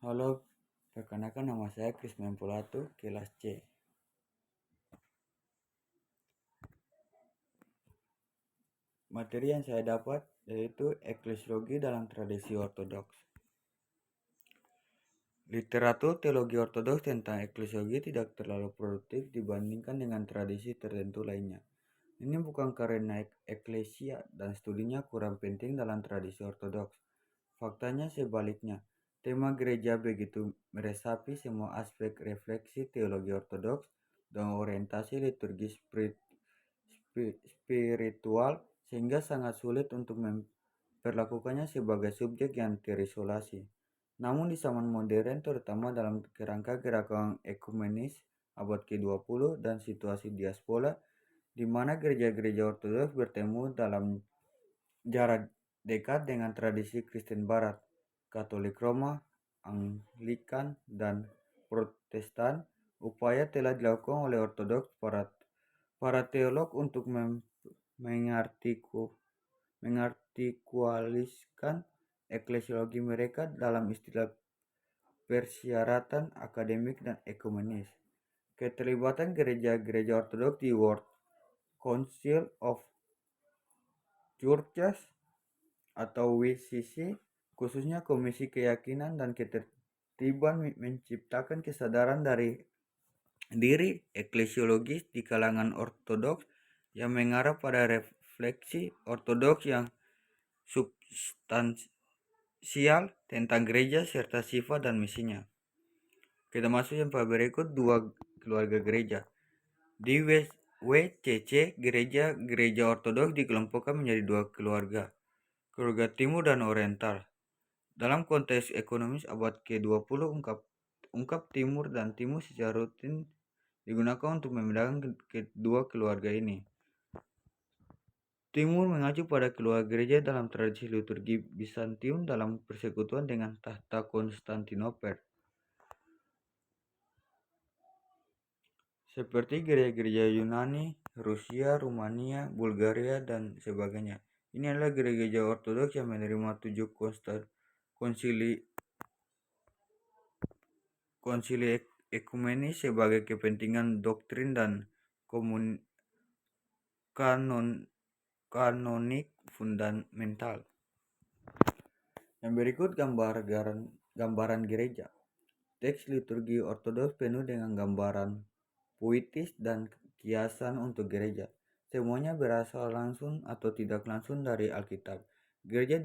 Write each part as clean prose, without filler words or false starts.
Halo, perkenalkan nama saya Kris Mempulatu, kelas C. Materi yang saya dapat yaitu eklesiologi dalam tradisi ortodoks. Literatur teologi ortodoks tentang eklesiologi tidak terlalu produktif dibandingkan dengan tradisi tertentu lainnya. Ini bukan karena eklesia dan studinya kurang penting dalam tradisi ortodoks. Faktanya sebaliknya. Tema gereja begitu meresapi semua aspek refleksi teologi ortodoks dan orientasi liturgi spiritual sehingga sangat sulit untuk memperlakukannya sebagai subjek yang terisolasi. Namun di zaman modern, terutama dalam kerangka gerakan ekumenis abad ke-20 dan situasi diaspora, di mana gereja-gereja ortodoks bertemu dalam jarak dekat dengan tradisi Kristen Barat, Katolik Roma, Anglikan, dan Protestan, upaya telah dilakukan oleh ortodoks para teolog untuk mengartikualiskan eklesiologi mereka dalam istilah persyaratan akademik dan ekumenis. Keterlibatan gereja-gereja ortodoks di World Council of Churches atau WCC, khususnya Komisi Keyakinan dan Ketertiban, menciptakan kesadaran dari diri eklesiologis di kalangan ortodoks yang mengarah pada refleksi ortodoks yang substansial tentang gereja serta sifat dan misinya. Kita masuk yang berikut, dua keluarga gereja. Di WCC, gereja ortodoks dikelompokkan menjadi dua keluarga, keluarga timur dan oriental. Dalam konteks ekonomis abad ke-20, ungkap timur dan timur secara rutin digunakan untuk membedakan kedua keluarga ini. Timur mengacu pada keluarga gereja dalam tradisi liturgi Bizantium dalam persekutuan dengan tahta Konstantinopel, seperti gereja-gereja Yunani, Rusia, Rumania, Bulgaria, dan sebagainya. Ini adalah gereja ortodoks yang menerima 7 konsili ekumenis sebagai kepentingan doktrin dan kanonik fundamental. Yang berikut gambaran gereja. Teks liturgi ortodoks penuh dengan gambaran puitis dan kiasan untuk gereja. Semuanya berasal langsung atau tidak langsung dari Alkitab. Gereja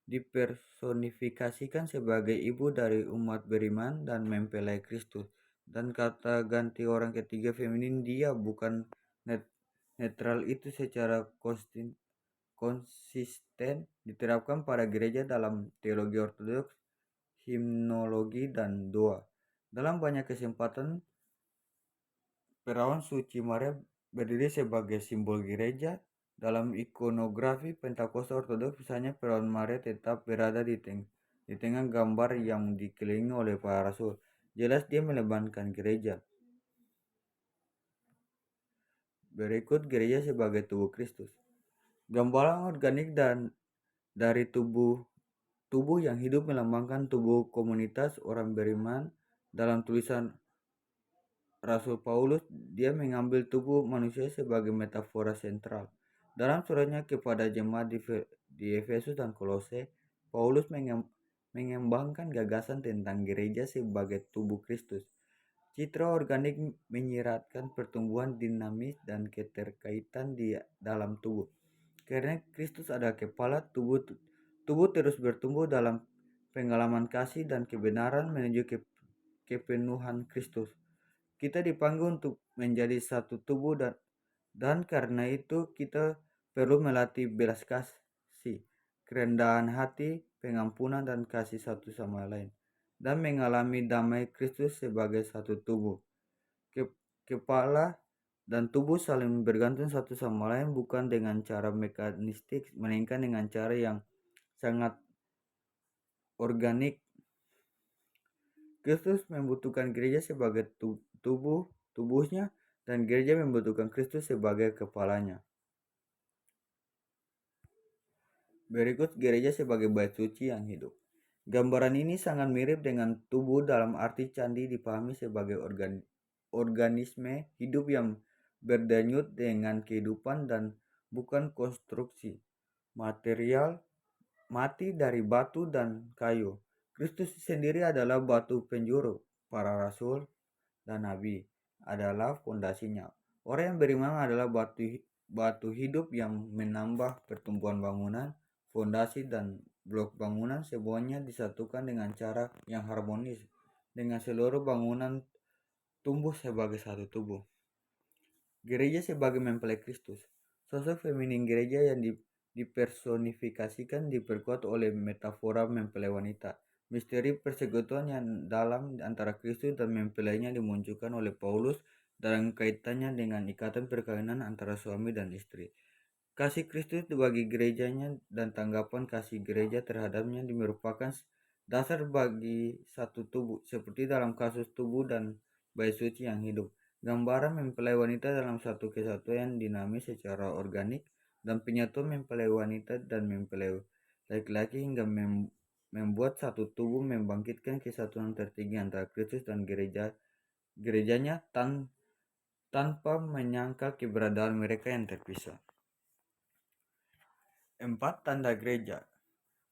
dipersonifikasikan sebagai ibu dari umat beriman dan mempelai Kristus. Dan kata ganti orang ketiga feminin dia bukan netral itu secara konsisten diterapkan pada gereja dalam teologi ortodoks, himnologi, dan doa. Dalam banyak kesempatan, perawan suci Maria berdiri sebagai simbol gereja. Dalam ikonografi Pentakosta ortodoks, misalnya perawan Maria tetap berada di tengah gambar yang dikelilingi oleh para rasul. Jelas dia melambangkan gereja. Berikut gereja sebagai tubuh Kristus. Gambaran organik dan dari tubuh yang hidup melambangkan tubuh komunitas orang beriman. Dalam tulisan Rasul Paulus, dia mengambil tubuh manusia sebagai metafora sentral. Dalam suratnya kepada jemaat di Efesus dan Kolose, Paulus mengembangkan gagasan tentang gereja sebagai tubuh Kristus. Citra organik menyiratkan pertumbuhan dinamis dan keterkaitan di dalam tubuh. Karena Kristus adalah kepala, tubuh terus bertumbuh dalam pengalaman kasih dan kebenaran menuju kepenuhan Kristus. Kita dipanggil untuk menjadi satu tubuh dan karena itu kita perlu melatih belas kasih, kerendahan hati, pengampunan, dan kasih satu sama lain, dan mengalami damai Kristus sebagai satu tubuh. Kepala dan tubuh saling bergantung satu sama lain bukan dengan cara mekanistik, melainkan dengan cara yang sangat organik. Kristus membutuhkan gereja sebagai tubuhnya, dan gereja membutuhkan Kristus sebagai kepalanya. Berikut gereja sebagai bait suci yang hidup. Gambaran ini sangat mirip dengan tubuh dalam arti candi dipahami sebagai organisme hidup yang berdenyut dengan kehidupan dan bukan konstruksi material mati dari batu dan kayu. Kristus sendiri adalah batu penjuru. Para rasul dan nabi adalah fondasinya. Orang yang beriman adalah batu hidup yang menambah pertumbuhan bangunan, fondasi dan blok bangunan semuanya disatukan dengan cara yang harmonis dengan seluruh bangunan tumbuh sebagai satu tubuh. Gereja sebagai mempelai Kristus. Sosok feminin gereja yang dipersonifikasikan diperkuat oleh metafora mempelai wanita. Misteri persekutuan yang dalam antara Kristus dan mempelainya dimunculkan oleh Paulus dalam kaitannya dengan ikatan perkawinan antara suami dan istri. Kasih Kristus bagi gerejanya dan tanggapan kasih gereja terhadapnya merupakan dasar bagi satu tubuh, seperti dalam kasus tubuh dan bayi suci yang hidup. Gambaran mempelai wanita dalam satu kesatuan dinamis secara organik dan penyatuan mempelai wanita dan mempelai laki-laki hingga membuat satu tubuh membangkitkan kesatuan tertinggi antara Kristus dan gerejanya tanpa menyangkal keberadaan mereka yang terpisah. 4. Tanda gereja.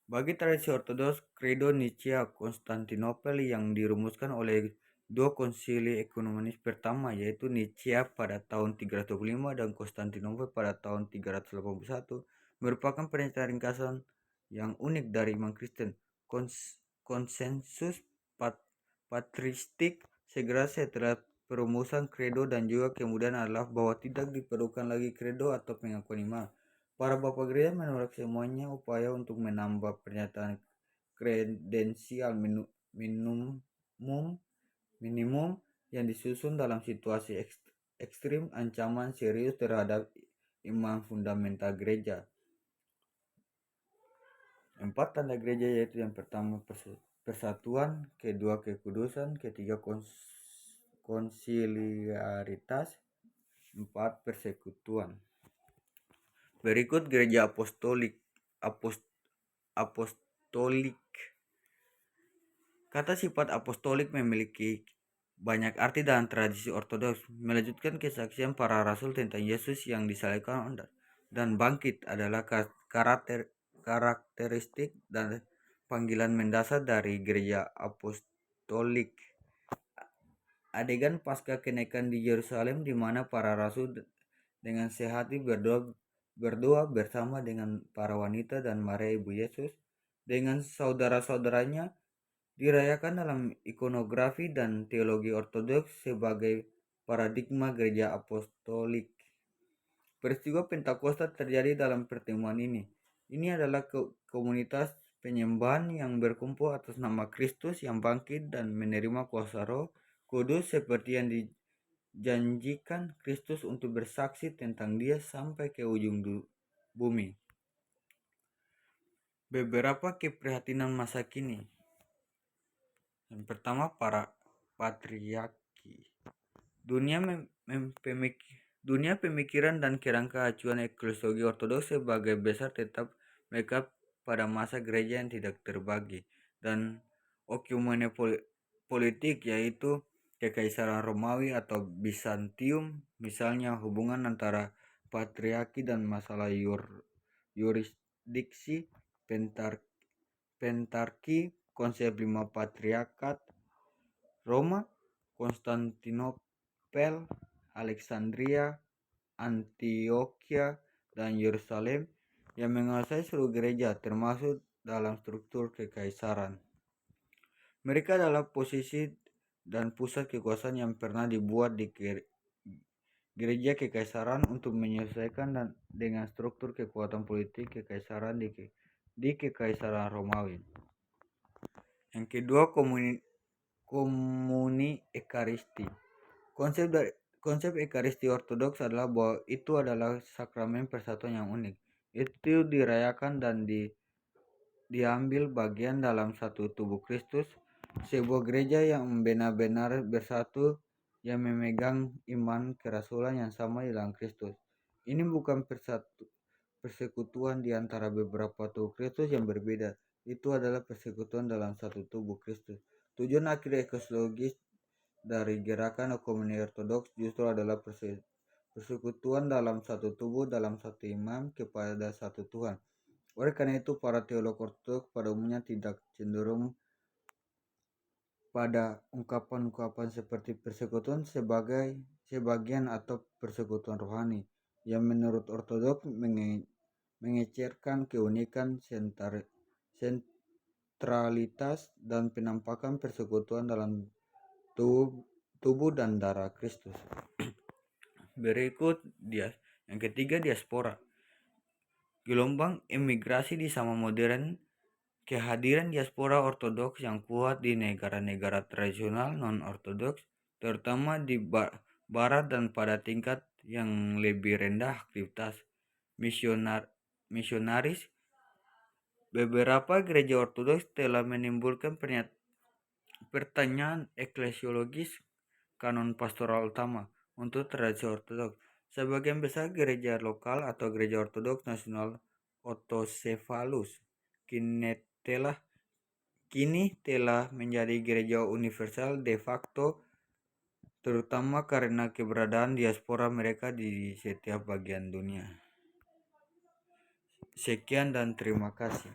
Bagi tradisi Ortodoks, Credo Nicea Konstantinopel yang dirumuskan oleh dua konsili ekumenis pertama, yaitu Nicea pada tahun 325 dan Konstantinopel pada tahun 381, merupakan pernyataan ringkasan yang unik dari iman Kristen. Konsensus patristik segera setelah perumusan Credo dan juga kemudian adalah bahwa tidak diperlukan lagi Credo atau pengakuan iman. Para bapak gereja menolak semuanya upaya untuk menambah pernyataan kredensial minimum yang disusun dalam situasi ekstrim ancaman serius terhadap iman fundamental gereja. 4 tanda gereja yaitu yang pertama persatuan, kedua kekudusan, ketiga konsiliaritas, 4 persekutuan. Berikut gereja apostolik. Kata sifat apostolik memiliki banyak arti dalam tradisi Ortodoks. Melanjutkan kesaksian para rasul tentang Yesus yang disalibkan dan bangkit adalah karakteristik dan panggilan mendasar dari gereja apostolik. Adegan pasca kenaikan di Yerusalem di mana para rasul dengan sehati berdoa bersama dengan para wanita dan Maria Ibu Yesus dengan saudara-saudaranya dirayakan dalam ikonografi dan teologi Ortodoks sebagai paradigma gereja apostolik. Peristiwa Pentakosta terjadi dalam pertemuan ini. Ini adalah komunitas penyembahan yang berkumpul atas nama Kristus yang bangkit dan menerima kuasa Roh Kudus seperti yang janjikan Kristus untuk bersaksi tentang Dia sampai ke ujung bumi. Beberapa keprihatinan masa kini. Yang pertama, para patriarki. Dunia pemikiran dan kerangka acuan eklesiologi Ortodoks sebagai besar tetap mereka pada masa gereja yang tidak terbagi dan okumene politik, yaitu Kekaisaran Romawi atau Bizantium, misalnya hubungan antara patriarki dan masalah yurisdiksi, pentarki, konsep 5 patriarkat, Roma, Konstantinopel, Alexandria, Antioquia, dan Yerusalem yang menguasai seluruh gereja termasuk dalam struktur kekaisaran. Mereka adalah posisi dan pusat kekuasaan yang pernah dibuat di gereja kekaisaran untuk menyesuaikan dengan struktur kekuatan politik kekaisaran di kekaisaran Romawi. Yang kedua, komuni ekaristi. Konsep ekaristi Ortodoks adalah bahwa itu adalah sakramen persatuan yang unik. Itu dirayakan dan diambil bagian dalam satu tubuh Kristus, sebuah gereja yang benar-benar bersatu yang memegang iman kerasulan yang sama di dalam Kristus. Ini bukan persekutuan di antara beberapa tubuh Kristus yang berbeda, itu adalah persekutuan dalam satu tubuh Kristus. Tujuan akhir eklesiologis dari gerakan Ekumeni Ortodoks justru adalah persekutuan dalam satu tubuh, dalam satu imam, kepada satu Tuhan. Oleh karena itu, para teolog Ortodoks pada umumnya tidak cenderung pada ungkapan-ungkapan seperti persekutuan sebagian atau persekutuan rohani, yang menurut Ortodoks mengecerkan keunikan, sentralitas, dan penampakan persekutuan dalam tubuh dan darah Kristus. Berikut yang ketiga, diaspora. Gelombang emigrasi di zaman modern. Kehadiran diaspora Ortodoks yang kuat di negara-negara tradisional non-Ortodoks, terutama di Barat dan pada tingkat yang lebih rendah aktivitas misionaris. Beberapa gereja Ortodoks telah menimbulkan pertanyaan eklesiologis kanon pastoral utama untuk tradisi Ortodoks. Sebagian besar gereja lokal atau gereja Ortodoks nasional autocephalus kini telah menjadi gereja universal de facto, terutama karena keberadaan diaspora mereka di setiap bagian dunia. Sekian dan terima kasih.